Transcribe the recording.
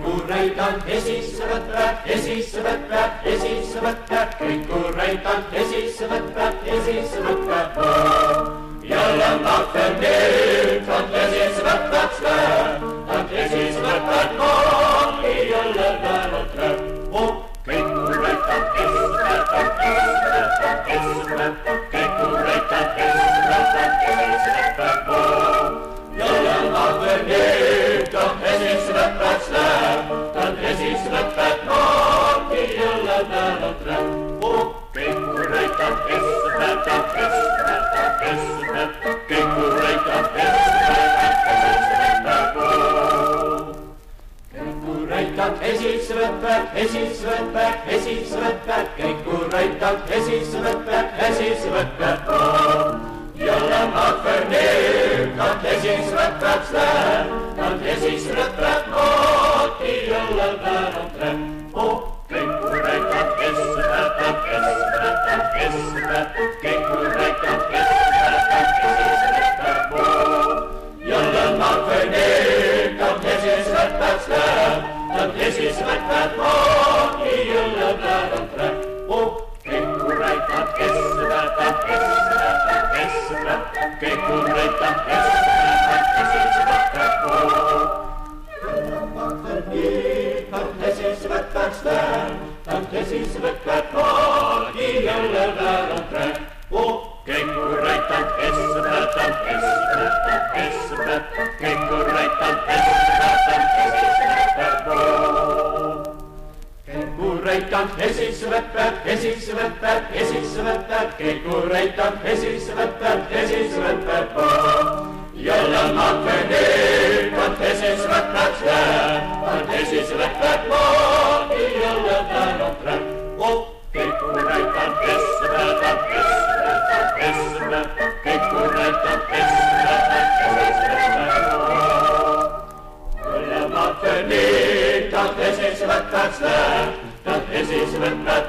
Kureitan esisse võtta, kõik kureitan esisse võtta, jälle tahven nüüd, on esisse võtaks läheb, on esisse võtad maali, jälle päevad läheb. Kõik kureitan esisse võtta, kõik kureitan esisse võtta, jälle tahven nüüd, on esisse võtaks läheb, on esisse võtad maali, jälle päevad läheb. Kõik kureitan esisse võtta, kõik kureitan esisse võtta, kõik kureitan esisse võtta, jälle tahven nüüd, on esisse võtaks läheb, on esisse võtad maali, jälle päevad läheb. Kõik kureitan esisse võtta, kõik kureitan jälle tahven nüüd, on esisse võtaks läheb, on esisse võtad maali, jälle päevad läheb. Kõik kureitan esisse võtta, kõik kureitan esisse võtta, esisse võtaks läheb, on esisse võtad maali, jälle päevad läheb. Kõik kureitan esisse võtta, kõik kureitan kureitan esisse võtta, kõik kureitan esisse võtta, jälle tahven nüüd, on esisse võtaks läheb, on esisse võtad maali, jälle päevad läheb. Kõik kureitan esisse võtta, kõik kureitan jälle tahven nüüd, on esisse võtaks läheb, on esisse võtad